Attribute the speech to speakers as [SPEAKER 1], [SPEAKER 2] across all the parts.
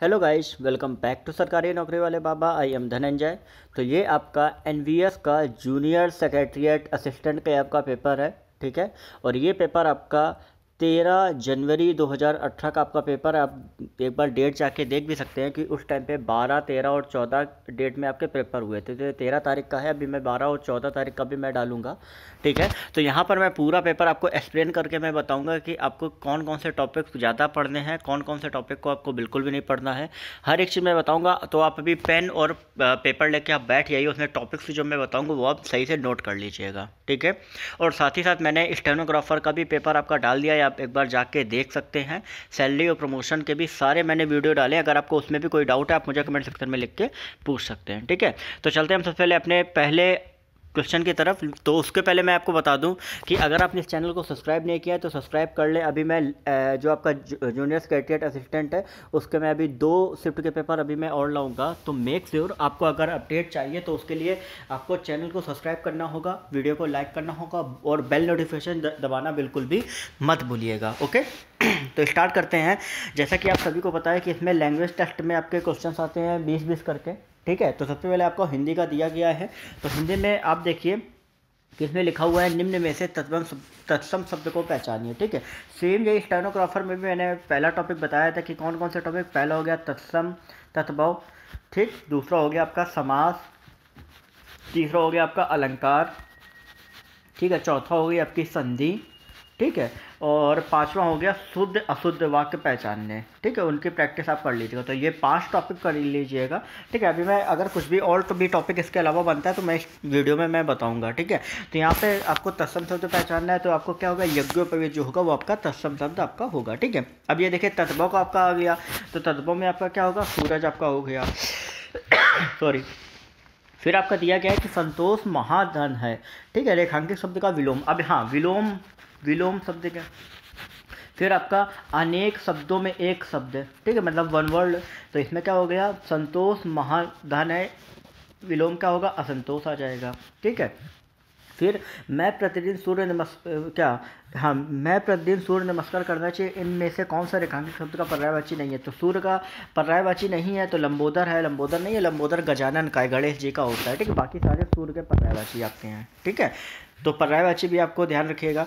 [SPEAKER 1] Hello guys, welcome back to सरकारी नौकरी वाले बाबा। I am Dhananjay. तो ये आपका एनवीएस का जूनियर सेक्रेटरीट असिस्टेंट का आपका पेपर है, ठीक है। और ये पेपर आपका 13 जनवरी 2018 का आपका पेपर है। आप एक बार डेट जाके देख भी सकते हैं कि उस टाइम पे 12, 13 और 14 डेट में आपके पेपर हुए थे। तो ये 13 तारीख का है, अभी मैं 12 और 14 तारीख का भी मैं डालूंगा, ठीक है। तो यहाँ पर मैं पूरा पेपर आपको एक्सप्लेन करके मैं बताऊंगा कि आपको कौन कौन से टॉपिक ज़्यादा पढ़ने हैं, कौन कौन से टॉपिक को आपको बिल्कुल भी नहीं पढ़ना है। हर एक चीज़ मैं बताऊंगा। तो आप अभी पेन और पेपर लेके आप बैठ जाइए, उसमें टॉपिक्स जो मैं बताऊंगा वो आप सही से नोट कर लीजिएगा, ठीक है। और साथ ही साथ मैंने स्टेनोग्राफर का भी पेपर आपका डाल दिया है, आप एक बार जाके देख सकते हैं। सैलरी और प्रमोशन के भी सारे मैंने वीडियो डाले, अगर आपको उसमें भी कोई डाउट है आप मुझे कमेंट सेक्शन में लिख के पूछ सकते हैं, ठीक है। तो चलते हैं हम सबसे पहले अपने पहले क्वेश्चन की तरफ। तो उसके पहले मैं आपको बता दूं कि अगर आपने इस चैनल को सब्सक्राइब नहीं किया है तो सब्सक्राइब कर लें। अभी मैं जो आपका जूनियर सेक्रेटरीट असिस्टेंट है उसके मैं अभी 2 शिफ्ट के पेपर अभी मैं और लाऊंगा। तो मेक श्योर आपको अगर अपडेट चाहिए तो उसके लिए आपको चैनल को सब्सक्राइब करना होगा, वीडियो को लाइक करना होगा और बेल नोटिफिकेशन दबाना बिल्कुल भी मत भूलिएगा, ओके। तो स्टार्ट करते हैं। जैसा कि आप सभी को पता है कि इसमें लैंग्वेज टेस्ट में आपके क्वेश्चन आते हैं 20-20 करके, ठीक है। तो सबसे पहले आपको हिंदी का दिया गया है। तो हिंदी में आप देखिए कि इसमें लिखा हुआ है निम्न में से तत्सम शब्द को पहचानिए, ठीक है। सेम यही स्टेनोग्राफर में भी मैंने पहला टॉपिक बताया था कि कौन कौन से टॉपिक। पहला हो गया तत्सम, तत्भव, ठीक। दूसरा हो गया आपका समास, तीसरा हो गया आपका अलंकार, ठीक है। चौथा हो गया आपकी संधि, ठीक है। और पांचवा हो गया शुद्ध अशुद्ध वाक्य पहचानने, ठीक है। उनकी प्रैक्टिस आप कर लीजिएगा। तो ये 5 टॉपिक कर लीजिएगा, ठीक है। अभी मैं अगर कुछ भी और तो भी टॉपिक इसके अलावा बनता है तो मैं इस वीडियो में मैं बताऊंगा, ठीक है। तो यहाँ पे आपको तत्सम शब्द पहचानना है। तो आपको क्या होगा, यज्ञोपवीत जो होगा वो आपका तत्सम शब्द आपका होगा, ठीक है। अब ये देखिए तत्भव का आपका आ गया। तो तत्भव में आपका क्या होगा, सूरज आपका हो गया सॉरी। फिर आपका दिया गया है कि संतोष महाधन है, ठीक है। रेखांकित शब्द का विलोम। अब हाँ, विलोम, विलोम शब्द क्या। फिर आपका अनेक शब्दों में एक शब्द, ठीक है, मतलब वन वर्ड। तो इसमें क्या हो गया, संतोष महाधन है, विलोम क्या होगा, असंतोष आ जाएगा, ठीक है। फिर मैं प्रतिदिन सूर्य नमस्कार क्या, हाँ, मैं प्रतिदिन सूर्य नमस्कार करना चाहिए। इनमें से कौन सा रेखांकित शब्द का पर्यायवाची नहीं है। तो सूर्य का पर्यायवाची नहीं है तो लंबोदर है, लंबोदर नहीं है, लंबोदर गजानन का है, गणेश जी का होता है, ठीक है। बाकी सारे सूर्य के पर्यायवाची आते हैं, ठीक है। तो पर्यायवाची भी आपको ध्यान रखिएगा।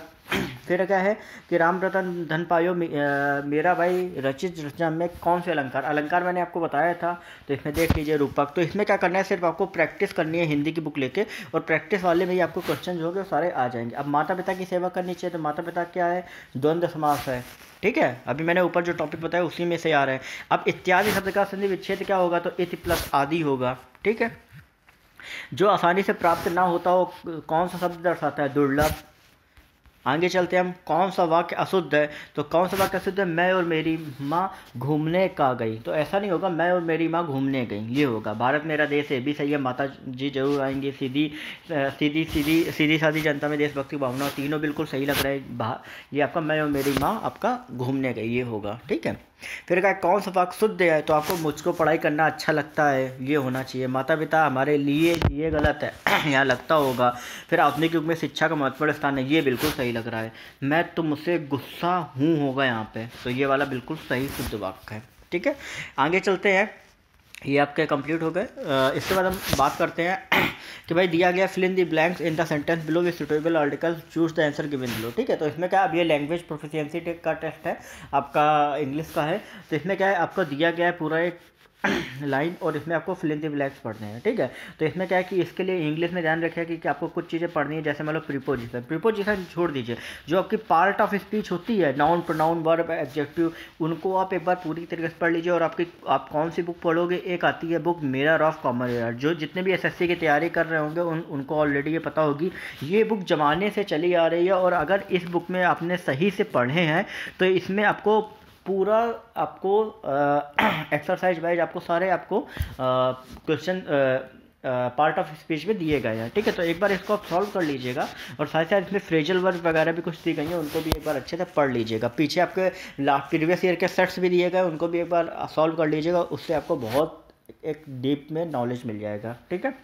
[SPEAKER 1] फिर क्या है कि राम रतन धन पायो मेरा भाई रचित रचना में कौन से अलंकार। अलंकार मैंने आपको बताया था। तो इसमें देख लीजिए रूपक। तो इसमें क्या करना है, सिर्फ आपको प्रैक्टिस करनी है हिंदी की बुक लेके, और प्रैक्टिस वाले में ही आपको क्वेश्चन जो होंगे सारे आ जाएंगे। अब माता पिता की सेवा करनी चाहिए। तो माता पिता क्या है, द्वंद्व समास है, ठीक है। अभी मैंने ऊपर जो टॉपिक बताया उसी में से आ रहा है। अब इत्यादि शब्द का संधि विच्छेद क्या होगा, तो इति प्लस आदि होगा, ठीक है। जो आसानी से प्राप्त ना होता हो कौन सा शब्द दर्शाता है, दुर्लभ। आगे चलते हैं हम, कौन सा वाक्य अशुद्ध है। तो कौन सा वाक्य अशुद्ध है, मैं और मेरी माँ घूमने का गई। तो ऐसा नहीं होगा मैं और मेरी माँ घूमने गई, ये होगा भारत मेरा देश है, भी सही है, माता जी जरूर आएंगी, सीधी सीधी सीधी सीधी सादी जनता में देशभक्ति भावना, तीनों बिल्कुल सही लग रहा है। ये आपका मैं और मेरी माँ आपका घूमने गई, ये होगा, ठीक है। फिर क्या, कौन सा वाक्य शुद्ध है। तो आपको मुझको पढ़ाई करना अच्छा लगता है, ये होना चाहिए। माता पिता हमारे लिए, ये गलत है यहाँ लगता होगा। फिर आधुनिक युग में शिक्षा का महत्वपूर्ण स्थान है, ये बिल्कुल सही लग रहा है। मैं तुमसे गुस्सा हूँ होगा यहाँ पे, तो ये वाला बिल्कुल सही शुद्ध वाक्य है, ठीक है। आगे चलते हैं, ये आपके कंप्लीट हो गए। इसके बाद हम बात करते हैं कि भाई दिया गया fill in the blanks in the sentence below with suitable article, choose the answer given below, ठीक है। तो इसमें क्या, अब ये लैंग्वेज प्रोफिशिएंसी का टेस्ट है, आपका इंग्लिश का है। तो इसमें क्या है, आपको दिया गया है पूरा एक लाइन और इसमें आपको फिल इन द ब्लैंक्स पढ़ने हैं, ठीक है। तो इसमें क्या है कि इसके लिए इंग्लिश में ध्यान रखिए कि आपको कुछ चीज़ें पढ़नी है। जैसे मान लो प्रीपोजिशन, प्रीपोजिशन छोड़ दीजिए, जो आपकी पार्ट ऑफ स्पीच होती है, नाउन, प्रोनाउन, वर्ब, एडजेक्टिव, उनको आप एक बार पूरी तरीके से पढ़ लीजिए। और आप कौन सी बुक पढ़ोगे, एक आती है book mirror of common error, जो जितने भी एसएससी की तैयारी कर रहे होंगे उनको ऑलरेडी ये पता होगी। ये बुक जमाने से चली आ रही है, और अगर इस बुक में आपने सही से पढ़े हैं तो इसमें आपको पूरा आपको एक्सरसाइज वाइज आपको सारे आपको क्वेश्चन पार्ट ऑफ स्पीच में दिए गए हैं, ठीक है। तो एक बार इसको आप सॉल्व कर लीजिएगा, और साथ साथ इसमें फ्रेजल वर्ब वगैरह भी कुछ दी गई हैं, उनको भी एक बार अच्छे से पढ़ लीजिएगा। पीछे आपके प्रीवियस ईयर के सेट्स भी दिए गए, उनको भी एक बार सॉल्व कर लीजिएगा, उससे आपको बहुत एक डीप में नॉलेज मिल जाएगा, ठीक है।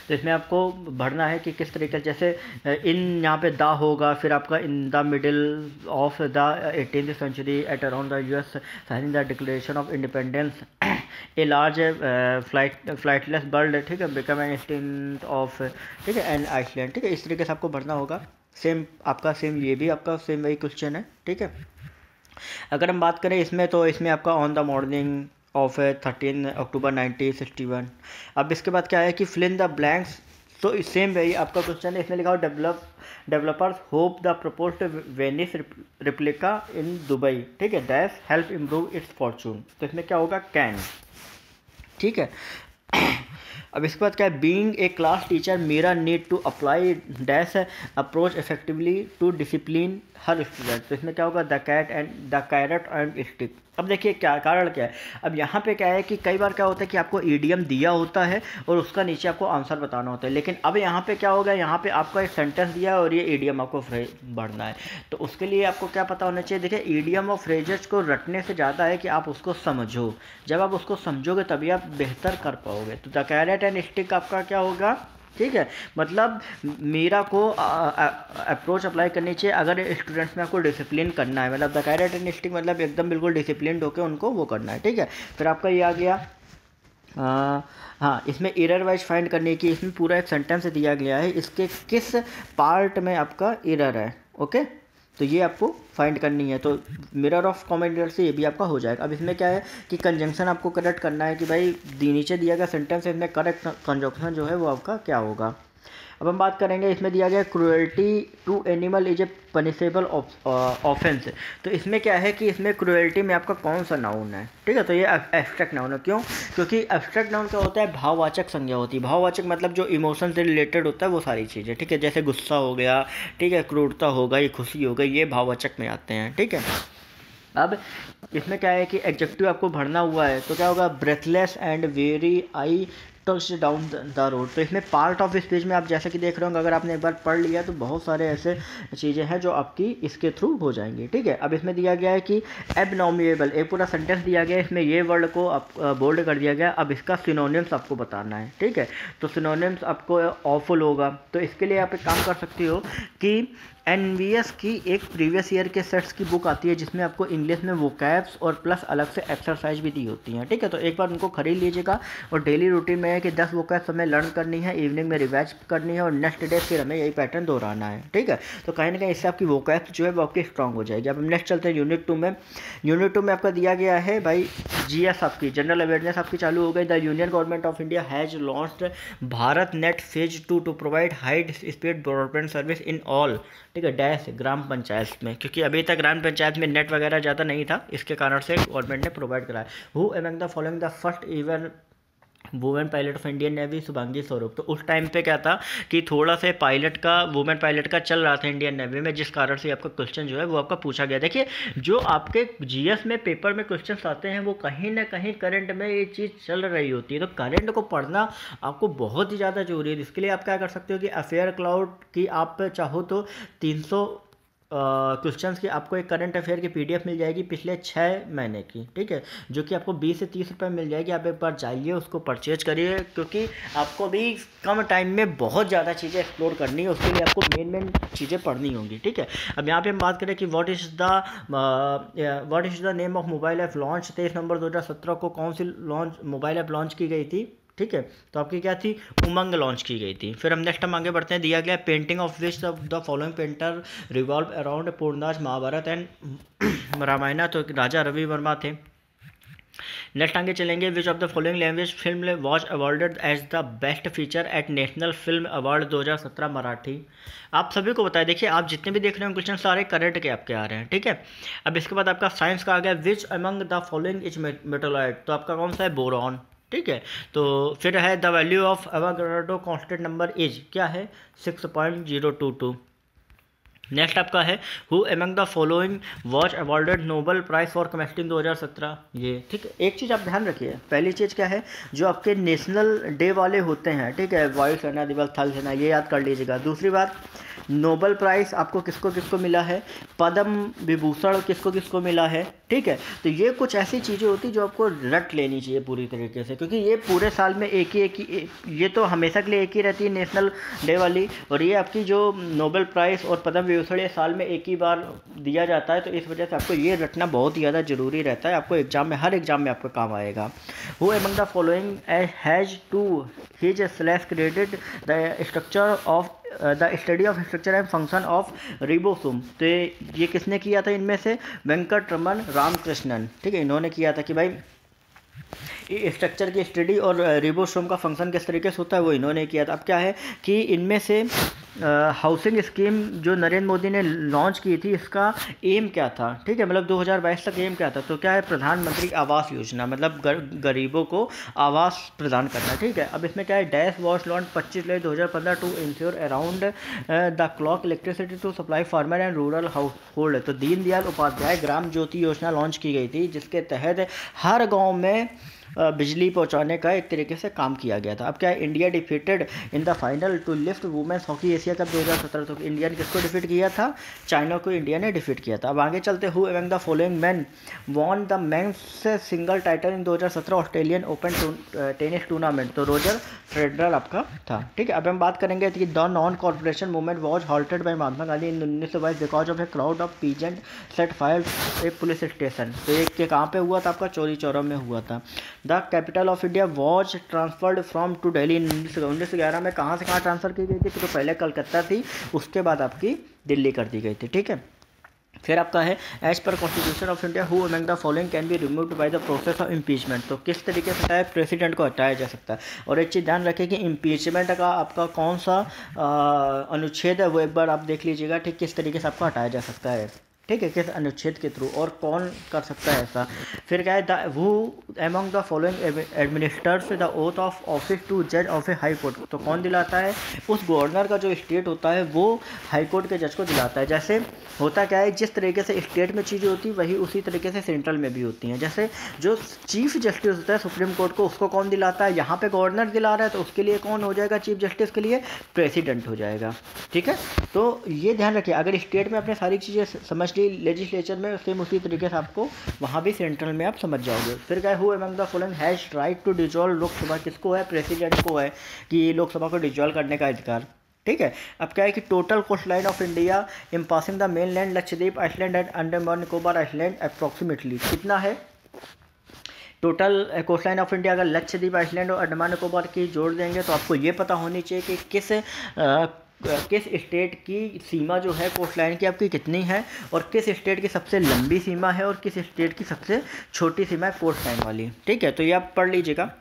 [SPEAKER 1] तो इसमें आपको भरना है कि किस तरीके से, जैसे इन यहाँ पे दा होगा, फिर आपका in the middle of the 18th century at around the US signing the declaration of independence a large flightless bird, ठीक है, बिकम एन एक्सटेंट ऑफ, ठीक है, एन आइसलैंड, ठीक है, इस तरीके से आपको भरना होगा। सेम आपका सेम ये भी आपका सेम वही क्वेश्चन है, ठीक है। अगर हम बात करें इसमें, तो इसमें आपका ऑन द मॉर्निंग ऑफ 13 अक्टूबर 1961। अब इसके बाद क्या है कि फिल इन द ब्लैंक्स, तो सेम वही आपका क्वेश्चन है, इसमें लिखा हो developers hope the proposed Venice replica in Dubai, ठीक है, dash help improve it's Fortune, तो इसमें क्या होगा, कैन, ठीक है। अब इसके बाद क्या है, बीइंग ए क्लास टीचर मेरा need to apply dash approach effectively to discipline her student, तो इसमें क्या होगा, द कैरेट एंड स्टिक। अब देखिए क्या कारण क्या है, अब यहाँ पे क्या है कि कई बार क्या होता है कि आपको ईडीएम दिया होता है और उसका नीचे आपको आंसर बताना होता है, लेकिन अब यहाँ पे क्या होगा, यहाँ पे आपको एक सेंटेंस दिया है और ये ईडीएम आपको बढ़ना है, तो उसके लिए आपको क्या पता होना चाहिए। देखिए ईडीएम और फ्रेजेस को रटने से ज़्यादा है कि आप उसको समझो, जब आप उसको समझोगे तभी आप बेहतर कर पाओगे। तो द कैरेट एंड स्टिक आपका क्या होगा, ठीक है, मतलब मीरा को अप्रोच अप्लाई करनी चाहिए अगर स्टूडेंट्स में आपको डिसिप्लिन करना है, मतलब द कैरेट एंड स्टिक मतलब एकदम बिल्कुल डिसिप्लिन होकर उनको वो करना है, ठीक है। फिर आपका ये आ गया, हाँ, इसमें एरर वाइज फाइंड करने की, इसमें पूरा एक सेंटेंस दिया गया है, इसके किस पार्ट में आपका एरर है, ओके, तो ये आपको फाइंड करनी है। तो मिरर ऑफ कॉमन एरर से ये भी आपका हो जाएगा। अब इसमें क्या है कि कंजंक्शन आपको करेक्ट करना है कि भाई नीचे दिया गया सेंटेंस है, इसमें करेक्ट कंजंक्शन जो है वो आपका क्या होगा। अब हम बात करेंगे, इसमें दिया गया cruelty to animal is a punishable offence, तो इसमें क्या है कि इसमें क्रुएल्टी में आपका कौन सा नाउन है, ठीक है, तो ये एब्स्ट्रैक्ट नाउन है। क्यों? क्योंकि एब्स्ट्रैक्ट नाउन क्या होता है, भाववाचक संज्ञा होती है। भाववाचक मतलब जो इमोशन से रिलेटेड होता है वो सारी चीज़ें, ठीक है, जैसे गुस्सा हो गया, ठीक है, क्रूरता हो गई, खुशी हो गई, ये भाववाचक में आते हैं, ठीक है। अब इसमें क्या है कि एडजेक्टिव आपको भरना हुआ है, तो क्या होगा, breathless and very I touch down the road, तो इसमें पार्ट ऑफ स्पीच में आप जैसे कि देख रहे होंगे, अगर आपने एक बार पढ़ लिया तो बहुत सारे ऐसे चीज़ें हैं जो आपकी इसके थ्रू हो जाएंगी, ठीक है। अब इसमें दिया गया है कि एबनॉर्मिएबल, एक पूरा सेंटेंस दिया गया है, इसमें ये वर्ड को बोल्ड कर दिया गया। अब इसका सिनोनिम्स आपको बताना है, ठीक है, तो सिनोनिम्स आपको ऑफुल होगा, तो इसके लिए आप एक काम कर सकते हो कि एनवीएस की एक प्रीवियस ईयर के सेट्स की बुक आती है जिसमें आपको इंग्लिश में वोकैब्स और प्लस अलग से एक्सरसाइज भी दी होती हैं, ठीक है, तो एक बार उनको खरीद लीजिएगा। और डेली रूटीन में है कि 10 वोकैब्स हमें लर्न करनी है, इवनिंग में रिवाइज करनी है और नेक्स्ट डे फिर हमें यही पैटर्न दोहराना है, ठीक है, तो कहीं ना कहीं इससे आपकी वोकैब्स जो है वो आपकी स्ट्रॉन्ग हो जाएगी। अब हम नेक्स्ट चलते हैं यूनिट 2 में। यूनिट 2 में आपका दिया गया है भाई जीएस, आपकी जनरल अवेयरनेस आपकी चालू हो गई। The union government of India has launched Bharat net phase 2 to provide high speed broadband service in all, ठीक है, डैश ग्राम पंचायत में, क्योंकि अभी तक ग्राम पंचायत में नेट वगैरह ज़्यादा नहीं था, इसके कारण से गवर्नमेंट ने प्रोवाइड कराया। Who among the following the first even women pilot of Indian navy, Shubhangi स्वरूप। तो उस टाइम पे क्या था कि थोड़ा से पायलट का, वुमेन पायलट का चल रहा था इंडियन नेवी में, जिस कारण से आपका क्वेश्चन जो है वो आपका पूछा गया। देखिए जो आपके जीएस में पेपर में क्वेश्चंस आते हैं वो कहीं ना कहीं करंट में ये चीज़ चल रही होती है, तो करंट को पढ़ना आपको बहुत ही ज़्यादा जरूरी है। इसके लिए आप क्या कर सकते हो कि अफेयर क्लाउड की आप चाहो तो 300 क्वेश्चंस की आपको एक करंट अफेयर की पीडीएफ मिल जाएगी पिछले 6 महीने की, ठीक है, जो कि आपको 20 से 30 रुपये मिल जाएगी। आप एक बार जाइए उसको परचेज करिए, क्योंकि आपको भी कम टाइम में बहुत ज़्यादा चीज़ें एक्सप्लोर करनी है, उसके लिए आपको मेन चीज़ें पढ़नी होंगी, ठीक है। अब यहाँ पे हम बात करें कि what is the name of mobile app launch 23 नवंबर 2017 को कौन सी मोबाइल ऐप लॉन्च की गई थी, ठीक है, तो आपकी क्या थी, उमंग लॉन्च की गई थी। फिर हम नेक्स्ट हम आगे बढ़ते हैं, दिया गया painting of which of the following painter revolve around Purnadas, Mahabharata and Ramayana, तो राजा रवि वर्मा थे। नेक्स्ट आगे चलेंगे, which of the following language film was awarded as the best feature at national film award 2017 Marathi. आप सभी को बताया, देखिए आप जितने भी देख रहे हैं क्वेश्चन सारे करंट के आपके आ रहे हैं, ठीक है। अब इसके बाद आपका साइंस का आ गया, which among the following is metalloid, तो आपका कौन सा है, बोरॉन, ठीक है। तो फिर है the value of Avogadro constant number is, क्या है, 6.022। नेक्स्ट आपका है who among the following was awarded Nobel prize for chemistry 2017, ये, ठीक है। एक चीज़ आप ध्यान रखिए, पहली चीज़ क्या है, जो आपके नेशनल डे वाले होते हैं, ठीक है, वायुसेना दिवस, थल सेना, ये याद कर लीजिएगा। दूसरी बात, नोबेल प्राइज़ आपको किसको किसको मिला है, पद्म विभूषण किसको किसको मिला है, ठीक है। तो ये कुछ ऐसी चीज़ें होती जो आपको रट लेनी चाहिए पूरी तरीके से, क्योंकि ये पूरे साल में एक ही ये तो हमेशा के लिए एक ही रहती है नेशनल डे वाली, और ये आपकी जो नोबेल प्राइज़ और पद्म विभूषण ये साल में एक ही बार दिया जाता है, तो इस वजह से आपको ये रटना बहुत ही ज़्यादा ज़रूरी रहता है, आपको एग्जाम में, हर एग्जाम में आपका काम आएगा। Who among the following has to his slash credit the structure of the study of structure and function of ribosome. तो ये किसने किया था इनमें से? वेंकट रमन रामकृष्णन, ठीक है, इन्होंने किया था कि भाई स्ट्रक्चर की स्टडी और रिबोसोम का फंक्शन किस तरीके से होता है, वो इन्होंने किया था। अब क्या है कि इनमें से हाउसिंग स्कीम जो नरेंद्र मोदी ने लॉन्च की थी, इसका एम क्या था, ठीक है, मतलब 2022 तक एम क्या था? तो क्या है, प्रधानमंत्री आवास योजना, मतलब गरीबों को आवास प्रदान करना, ठीक है। अब इसमें क्या है, dash was launch 25 July 2015 to ensure around the clock electricity to supply farmer and rural household. तो दीनदयाल उपाध्याय ग्राम ज्योति योजना लॉन्च की गई थी, जिसके तहत हर गाँव में बिजली पहुंचाने का एक तरीके से काम किया गया था। अब क्या है, India defeated in the final to lift women's hockey Asia cup 2017। तो इंडिया ने किसको डिफीट किया था? चाइना को इंडिया ने डिफीट किया था। अब आगे चलते, who among the following man won the men's single title in 2017 Australian open tennis tournament? तो रोजर फेडरर आपका था, ठीक है। अब हम बात करेंगे कि the non corporation movement was halted by Mahatma Gandhi in 1922 because of a crowd of peasant set fire A police station. तो एक के कहाँ पे हुआ था? आपका चौरी चौरा में हुआ था। The capital of India was transferred from to Delhi 1911 में कहाँ से कहाँ ट्रांसफ़र की गई थी? तो पहले कलकत्ता थी, उसके बाद आपकी दिल्ली कर दी गई थी, ठीक है। फिर आपका है एज पर constitution of India who among the following can be removed by the process of impeachment. तो किस तरीके से हटाया? प्रेसिडेंट को हटाया जा सकता है। और एक चीज़ ध्यान रखें कि इम्पीचमेंट का आपका कौन सा अनुच्छेद है, वो एक बार आप देख लीजिएगा, ठीक, किस तरीके से आपको हटाया जा सकता है, ठीक है, किस अनुच्छेद के थ्रू और कौन कर सकता है ऐसा। फिर क्या है, the who among the following administers the oath of office to जज ऑफ ए हाई कोर्ट। तो कौन दिलाता है? उस गवर्नर का जो स्टेट होता है वो हाई कोर्ट के जज को दिलाता है। जैसे होता क्या है, जिस तरीके से स्टेट में चीज़ें होती है वही उसी तरीके से सेंट्रल में भी होती हैं। जैसे जो चीफ जस्टिस होता है सुप्रीम कोर्ट को, उसको कौन दिलाता है? यहाँ पे गवर्नर दिला रहा है, तो उसके लिए कौन हो जाएगा चीफ जस्टिस के लिए? प्रेसिडेंट हो जाएगा, ठीक है। तो ये ध्यान रखिए, अगर स्टेट में अपने सारी चीज़ें समझ ली, लेजिस्लेचर में सेम उसी तरीके से आपको वहाँ भी सेंट्रल में आप समझ जाओगे। फिर क्या है, who among the following has right to dissolve Lok Sabha? किसको है? प्रेसिडेंट को है कि लोकसभा को डिजॉल्व करने का अधिकार, ठीक है। अब क्या है कि total coast line of India in passing the main land Lakshadweep island and Andaman Nicobar island approximately कितना है? Total coast line of India अगर लक्षद्वीप आइसलैंड और अंडमान निकोबार की जोड़ देंगे तो आपको ये पता होनी चाहिए कि किस स्टेट की सीमा जो है कोस्ट लाइन की आपकी कितनी है, और किस स्टेट की सबसे लंबी सीमा है, और किस स्टेट की सबसे छोटी सीमा है कोस्ट लाइन वाली, ठीक है। तो ये आप पढ़ लीजिएगा,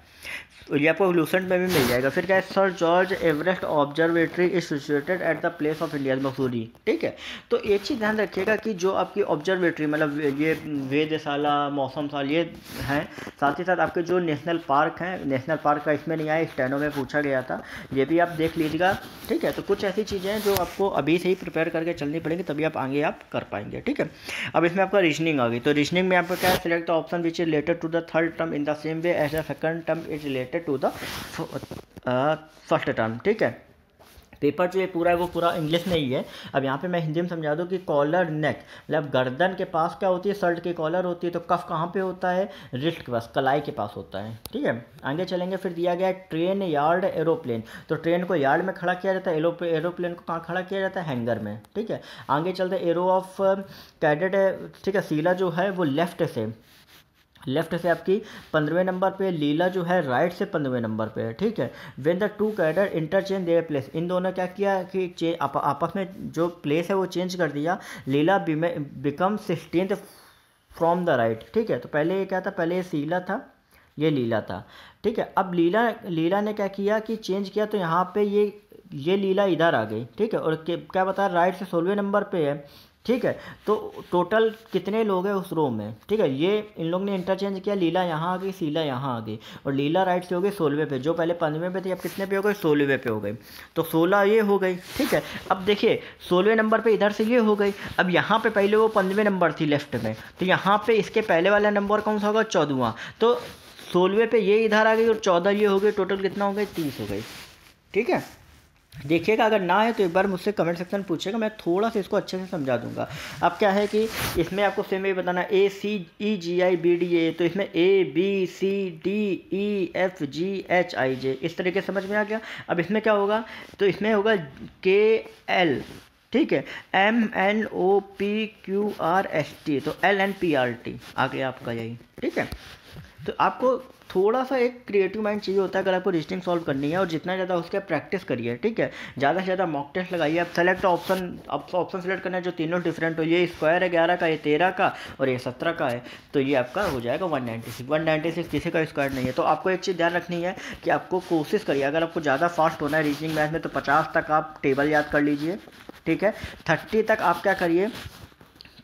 [SPEAKER 1] ये आपको लूसेंट में भी मिल जाएगा। फिर क्या है, sir George Everest observatory is situated at the place of India Mussoorie, ठीक है। तो एक चीज़ ध्यान रखिएगा कि जो आपकी ऑब्जर्वेटरी, मतलब ये वेधशाला, मौसम साल, ये हैं, साथ ही साथ आपके जो नेशनल पार्क हैं, नेशनल पार्क का इसमें नहीं आया, स्टेनो में पूछा गया था, ये भी आप देख लीजिएगा, ठीक है। तो कुछ ऐसी चीज़ें हैं जो आपको अभी से ही प्रिपेयर करके चलनी पड़ेंगी, तभी आप आगे आप कर पाएंगे, ठीक है। अब इसमें आपका रीजनिंग आ गई, तो रीजनिंग में आपका क्या है, select the option which is related to the third term in the same way as the second term is related to the first term, ठीक है। पेपर जो ये पूरा है वो पूरा इंग्लिश में ही है। अब यहाँ पे मैं हिंदी में समझा दूँ कि कॉलर नेक, मतलब गर्दन के पास क्या होती है? शर्ट की कॉलर होती है। तो कफ कहाँ पे होता है? रिस्ट के पास, कलाई के पास होता है, ठीक है। आगे चलेंगे, फिर दिया गया है ट्रेन, यार्ड, एरोप्लेन। तो ट्रेन को यार्ड में खड़ा किया जाता है, एरोप्लेन को कहाँ खड़ा किया जाता है? हैंगर में, ठीक है। आगे चलते, एरो ऑफ कैडेट है, ठीक है। शीला जो है वो लेफ्ट से आपकी 15वें नंबर पे, लीला जो है राइट से 15वें नंबर पे है, ठीक है। When the two cadre interchange their place, इन दोनों क्या किया कि आपस में जो प्लेस है वो चेंज कर दिया। Leela become 16th from the right, ठीक है। तो पहले ये क्या था? पहले ये शीला था, ये लीला था, ठीक है। अब लीला ने क्या किया कि चेंज किया, तो यहाँ पे ये लीला इधर आ गई, ठीक है। और क्या बता, राइट से 16वें नंबर पे है, ठीक है। तो टोटल कितने लोग हैं उस रो में, ठीक है। ये इन लोग ने इंटरचेंज किया, लीला यहाँ आ गई, शीला यहाँ आ गई, और लीला राइट से हो गई 16वें पे, जो पहले 15वें पे थी अब कितने पे हो गई? 16वें पे हो गई। तो 16 ये हो गई, ठीक है। अब देखिए 16वें नंबर पे इधर से ये हो गई। अब यहाँ पे पहले वो 15वें नंबर थी लेफ्ट में, तो यहाँ पे इसके पहले वाला नंबर कौन सा होगा? 14वां। तो 16वें पे ये इधर आ गई और 14 ये हो गई, टोटल कितना हो गई? 30 हो गई, ठीक है। देखिएगा, अगर ना है तो एक बार मुझसे कमेंट सेक्शन में पूछिएगा, मैं थोड़ा सा इसको अच्छे से समझा दूंगा। अब क्या है कि इसमें आपको सेम ये बताना ACEGIBDA, तो इसमें ABCDEFGHIJ इस तरीके से समझ में आ गया। अब इसमें क्या होगा, तो इसमें होगा KL, ठीक है, MNOPQRST, तो LNPRT आ गया आपका यही, ठीक है। तो आपको थोड़ा सा एक क्रिएटिव माइंड चाहिए होता है अगर आपको रीजनिंग सॉल्व करनी है, और जितना ज़्यादा उसके प्रैक्टिस करिए, ठीक है। ज़्यादा से ज़्यादा मॉक टेस्ट लगाइए। आप सेलेक्ट ऑप्शन, आपको ऑप्शन सेलेक्ट करना है जो तीनों डिफरेंट हो। ये स्क्वायर है 11 का, ये 13 का और ये 17 का है, तो ये आपका हो जाएगा 196 किसी का स्क्वायर नहीं है। तो आपको एक चीज़ ध्यान रखनी है कि आपको कोशिश करिए, अगर आपको ज़्यादा फास्ट होना है रीजनिंग मैथ में तो 50 तक आप टेबल याद कर लीजिए, ठीक है। 30 तक आप क्या करिए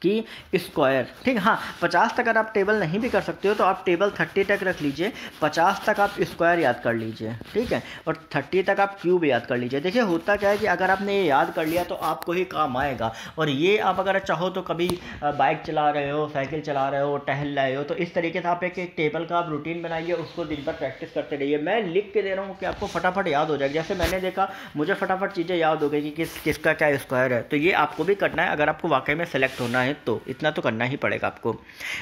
[SPEAKER 1] कि स्क्वायर, ठीक है। हाँ, 50 तक अगर आप टेबल नहीं भी कर सकते हो तो आप टेबल 30 तक रख लीजिए, 50 तक आप स्क्वायर याद कर लीजिए, ठीक है, और 30 तक आप क्यूब याद कर लीजिए। देखिए होता क्या है कि अगर आपने ये याद कर लिया तो आपको ही काम आएगा, और ये आप अगर चाहो तो कभी बाइक चला रहे हो, साइकिल चला रहे हो, टहल रहे हो, तो इस तरीके से आप एक टेबल का आप रूटीन बनाइए, उसको दिन भर प्रैक्टिस करते रहिए। मैं लिख के दे रहा हूँ कि आपको फटाफट याद हो जाएगा। जैसे मैंने देखा, मुझे फटाफट चीज़ें याद हो गई कि किसका क्या स्क्वायर है, तो ये आपको भी करना है अगर आपको वाकई में सेलेक्ट होना है तो इतना तो करना ही पड़ेगा आपको।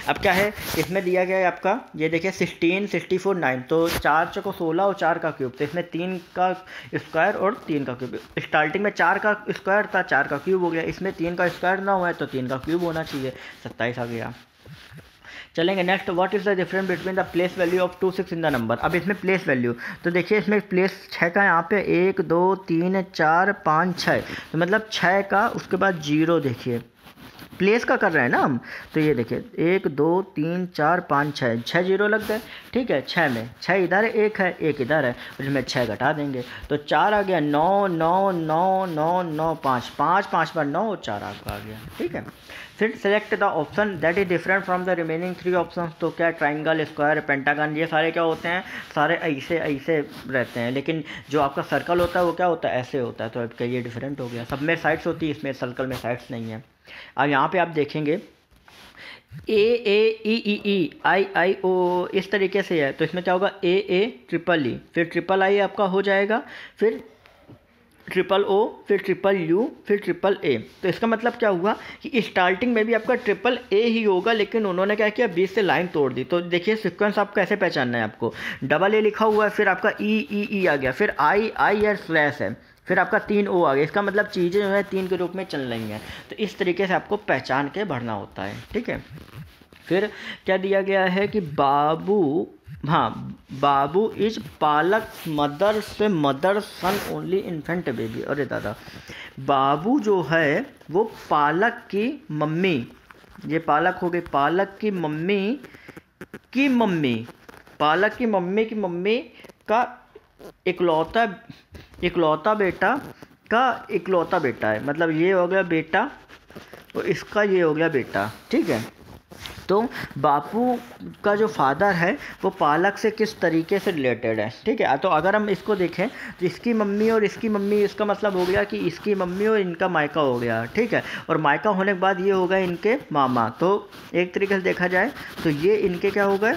[SPEAKER 1] अब क्या है, इसमें दिया गया है आपका, ये देखिए 16, 64, 9, तो 4 चौको 16 और 4 का क्यूब, तो इसमें 3 का स्क्वायर और 3 का क्यूब। स्टार्टिंग में 4 का स्क्वायर था, 4 का क्यूब हो गया, इसमें 3 का स्क्वायर ना हुआ है तो 3 का क्यूब होना चाहिए, 27 आ गया। चलेंगे next, what is the difference between the place value of 2 6 in the number. अब इसमें प्लेस वैल्यू, तो देखिए इसमें प्लेस 6 का, यहाँ पे 1 2 3 4 5 6, तो मतलब 6 का उसके बाद 0, देखिए प्लेस का कर रहे हैं ना हम, तो ये देखिए 1 2 3 4 5 6, 6 0 लग गए, ठीक है। 6 में 6 इधर है, 1 है, 1 इधर है, उसमें 6 घटा देंगे तो 4 आ गया। 9 9 9 9 9 5 5 5 बार 9 और 4 आपका आ गया, ठीक है। फिर select the option that is different from the remaining 3 option, तो क्या ट्राइंगल, स्क्वायर, पेंटागन, ये सारे क्या होते हैं, सारे ऐसे ऐसे रहते हैं, लेकिन जो आपका सर्कल होता है वो क्या होता है, ऐसे होता है, तो आपका ये डिफरेंट हो गया। सब में साइड्स होती है, इसमें सर्कल में साइड्स नहीं है। अब यहाँ पे आप देखेंगे AAEEEIIO इस तरीके से है, तो इसमें क्या होगा AAEEE, फिर ट्रिपल आई आपका हो जाएगा, फिर ट्रिपल ओ, फिर ट्रिपल यू, फिर ट्रिपल ए। तो इसका मतलब क्या हुआ कि स्टार्टिंग में भी आपका ट्रिपल ए ही होगा, लेकिन उन्होंने क्या किया, बीच से लाइन तोड़ दी। तो देखिए सीक्वेंस आपको कैसे पहचानना है, आपको डबल ए लिखा हुआ है, फिर आपका ई आ गया, फिर आई और स्लैश है, फिर आपका 3 ओ आ गया। इसका मतलब चीज़ें जो है 3 के रूप में चल रही हैं, तो इस तरीके से आपको पहचान के बढ़ना होता है, ठीक है। फिर क्या दिया गया है कि बाबू, हाँ, बाबू इज पालक मदर से मदर सन ओनली इन्फेंट बेबी। अरे दादा, बाबू जो है वो पालक की मम्मी, ये पालक हो गई, पालक की मम्मी की मम्मी, पालक की मम्मी का इकलौता बेटा है, मतलब ये हो गया बेटा और इसका ये हो गया बेटा, ठीक है। तो बापू का जो फादर है वो पालक से किस तरीके से रिलेटेड है, ठीक है। तो अगर हम इसको देखें तो इसकी मम्मी और इसकी मम्मी, इसका मतलब हो गया कि इसकी मम्मी और इनका मायका हो गया, ठीक है, और मायका होने के बाद ये हो गए इनके मामा। तो एक तरीके से देखा जाए तो ये इनके क्या हो गए,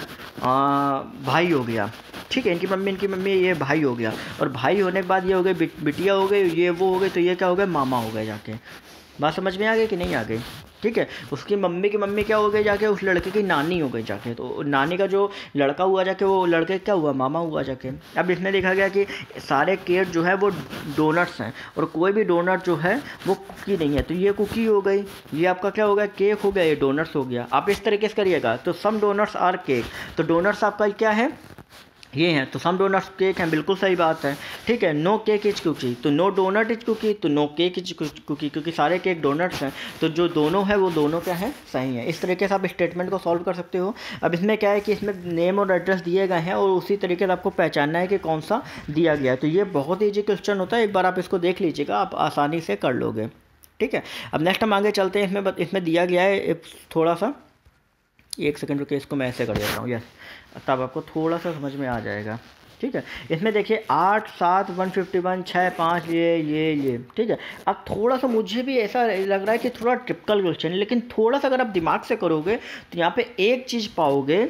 [SPEAKER 1] भाई हो गया, ठीक है। इनकी मम्मी ये भाई हो गया, और भाई होने के बाद ये हो गए बिटिया हो गई, ये वो हो गए, तो ये क्या हो गए, मामा हो गए जाके। बात समझ में आ गई कि नहीं आ गई, ठीक है। उसकी मम्मी की मम्मी क्या हो गई जाके, उस लड़के की नानी हो गई जाके, तो नानी का जो लड़का हुआ जाके वो लड़के क्या हुआ, मामा हुआ जाके। अब इसमें देखा गया कि सारे केक जो है वो डोनट्स हैं, और कोई भी डोनट जो है वो कुकी नहीं है, तो ये कुकी हो गई, ये आपका क्या हो गया, केक हो गया, ये डोनट्स हो गया। आप इस तरीके से करिएगा, तो सम डोनट्स आर केक, तो डोनट्स आपका क्या है, ये हैं, तो सम डोनट्स केक हैं, बिल्कुल सही बात है, ठीक है। नो केक इज कुकी, तो नो डोनट इज कुकी, तो नो केक इज कुकी, क्योंकि सारे केक डोनट्स हैं, तो जो दोनों है वो दोनों क्या है, सही है। इस तरीके से आप स्टेटमेंट को सॉल्व कर सकते हो। अब इसमें क्या है कि इसमें नेम और एड्रेस दिए गए हैं, और उसी तरीके से आपको पहचानना है कि कौन सा दिया गया है। तो ये बहुत ईजी क्वेश्चन होता है, एक बार आप इसको देख लीजिएगा, आप आसानी से कर लोगे, ठीक है। अब नेक्स्ट हम आगे चलते हैं। इसमें दिया गया है थोड़ा सा, एक सेकंड रुके, इसको मैं ऐसे कर देता हूँ, यस, तब आपको थोड़ा सा समझ में आ जाएगा, ठीक है। इसमें देखिए 8 7 151 6 5 ये, ठीक है। अब थोड़ा सा मुझे भी ऐसा लग रहा है कि थोड़ा ट्रिपिकल क्वेश्चन है, लेकिन थोड़ा सा अगर आप दिमाग से करोगे तो यहाँ पे एक चीज़ पाओगे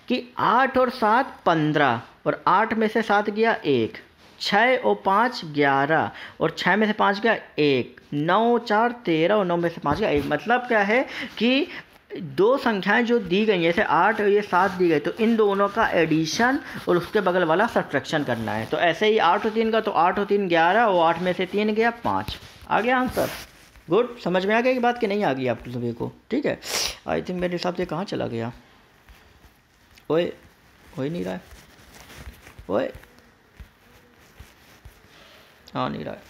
[SPEAKER 1] कि 8 और 7 15, और 8 में से 7 गया 1, 6 और 5 11 और 6 में से 5 गया 1, 9 4 13 और 9 में से 5 गया 1। मतलब क्या है कि दो संख्याएं जो दी गई जैसे 8 और ये 7 दी गई, तो इन दोनों का एडिशन और उसके बगल वाला सब्ट्रैक्शन करना है। तो ऐसे ही 8 और 3 का, तो 8 और 3 11 और 8 में से 3 गया 5। आ गया आंसर। गुड, समझ में आ गया कि बात कि नहीं आ गई आप सभी को? ठीक है, आई थिंक मेरे हिसाब से कहाँ चला गया? ओए, हो ही नहीं रहा है, ओए आ नहीं रहा है।